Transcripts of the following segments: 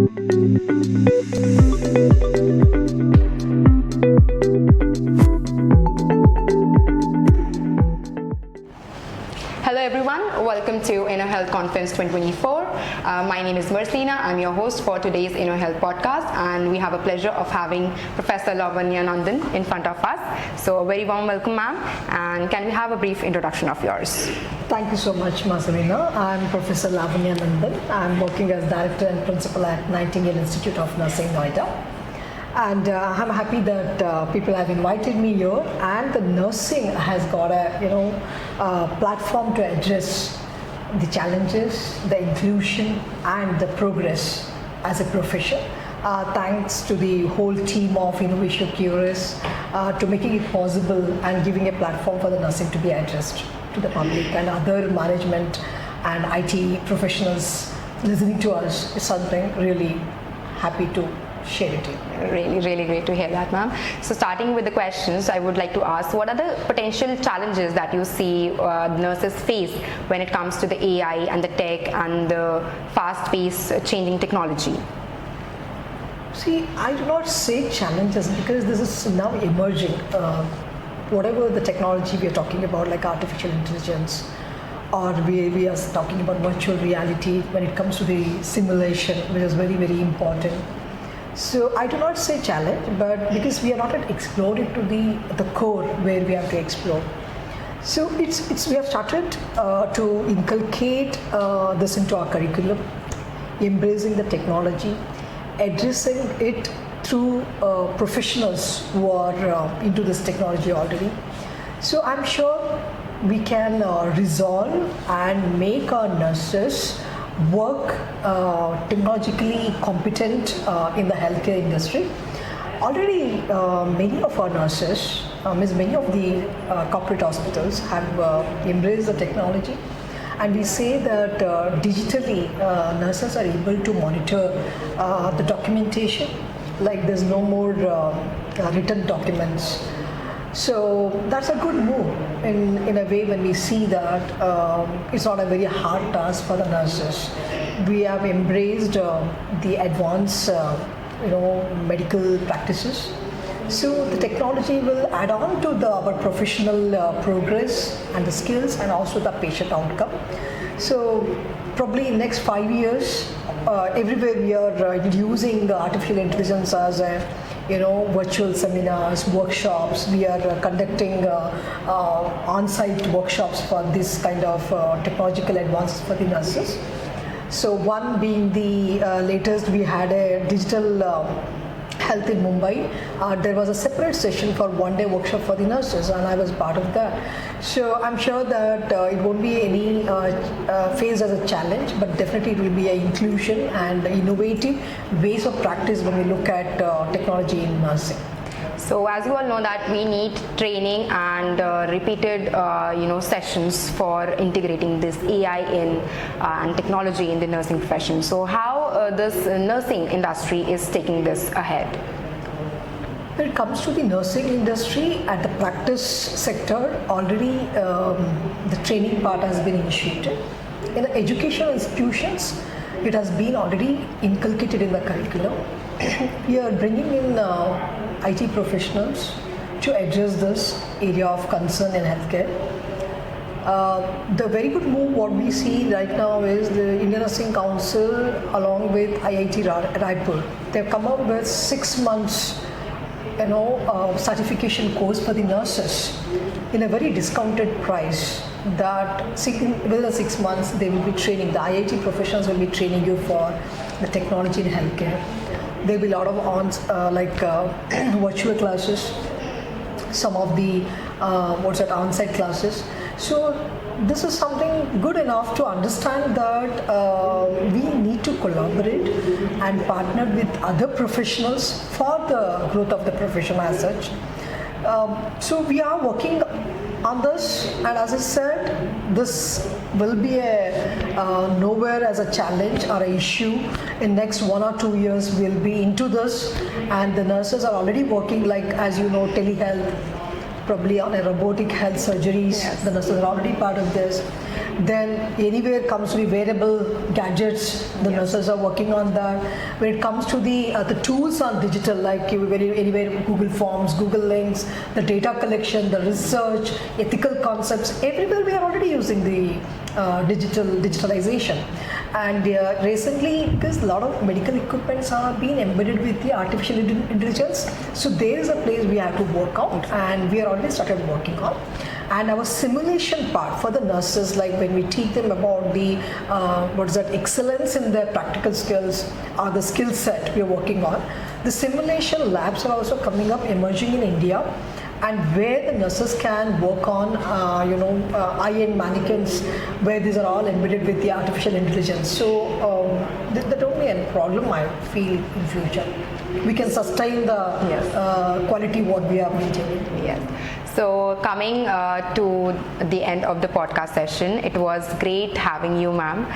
Hello everyone, welcome to InnoHEALTH Conference 2024. My name is Mercilina. I'm your host for today's InnoHEALTH podcast, and we have a pleasure of having Professor Lavanya Nandan in front of us. So a very warm welcome, ma'am, and can we have a brief introduction of yours? Thank you so much, Mercilina. I'm Professor Lavanya Nandan. I'm working as Director and Principal at Nightingale Institute of Nursing, Noida. And I'm happy that people have invited me here, and the nursing has got a platform to address the challenges, the inclusion, and the progress as a profession. Thanks to the whole team of Innovation Curious to making it possible and giving a platform for the nursing to be addressed to the public and other management and IT professionals listening to us is something really happy to share it. Really great to hear that, ma'am. So starting with the questions, I would like to ask, what are the potential challenges that you see nurses face when it comes to the AI and the tech and the fast-paced changing technology? See, I do not say challenges because this is now emerging. Whatever the technology we are talking about, like artificial intelligence, or we are talking about virtual reality when it comes to the simulation, which is very, very important. So I do not say challenge, but because we are not yet explored into the core where we have to explore. So we have started to inculcate this into our curriculum, embracing the technology, addressing it through professionals who are into this technology already. So I'm sure we can resolve and make our nurses work technologically competent in the healthcare industry. Already many of our nurses, many of the corporate hospitals have embraced the technology, and we say that digitally nurses are able to monitor the documentation, like there's no more written documents. So that's a good move in a way when we see that it's not a very hard task for the nurses. We have embraced the advanced medical practices. So the technology will add on to our professional progress and the skills and also the patient outcome. So probably in next 5 years, everywhere we are using the artificial intelligence as a virtual seminars, workshops. We are conducting on-site workshops for this kind of technological advances for the nurses. So one being the latest, we had a digital health in Mumbai. There was a separate session for one-day workshop for the nurses, and I was part of that. So I'm sure that it won't be any phased as a challenge, but definitely it will be an inclusion and innovative ways of practice when we look at technology in nursing. So as you all know that we need training and repeated sessions for integrating this AI in and technology in the nursing profession. So how this nursing industry is taking this ahead? When it comes to the nursing industry, at the practice sector, already the training part has been initiated. In the educational institutions, it has been already inculcated in the curriculum. We are bringing in IT professionals to address this area of concern in healthcare. The very good move what we see right now is the Indian Nursing Council along with IIT Raipur. They've come up with 6 months certification course for the nurses in a very discounted price. That within 6 months they will be training, the IIT professionals will be training you for the technology in healthcare. There will be a lot of virtual classes, some of the on-site classes. So this is something good enough to understand that we need to collaborate and partner with other professionals for the growth of the profession as such. So we are working on this, and as I said, this will be nowhere as a challenge or an issue. In next 1 or 2 years, we'll be into this, and the nurses are already working, like as you know, telehealth, probably on a robotic health surgeries. Yes. The nurses are already part of this, Then anywhere it comes to the wearable gadgets, the nurses are working on that. When it comes to the tools on digital, like anywhere Google Forms, Google Links, the data collection, the research, ethical concepts, everywhere we are already using the digitalization. And recently, because a lot of medical equipments are being embedded with the artificial intelligence, so there is a place we have to work out, and we are already started working on. And our simulation part for the nurses, like when we teach them about the excellence in their practical skills or the skill set we are working on, the simulation labs are also coming up, emerging in India, and where the nurses can work on eye-end mannequins, where these are all embedded with the artificial intelligence. So that don't be a problem, I feel, in future. We can sustain the quality what we are maintaining. Yes. So coming to the end of the podcast session, it was great having you, ma'am,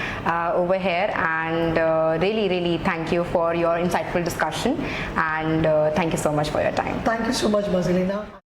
over here, and really thank you for your insightful discussion, and thank you so much for your time. Thank you so much, Mercilina.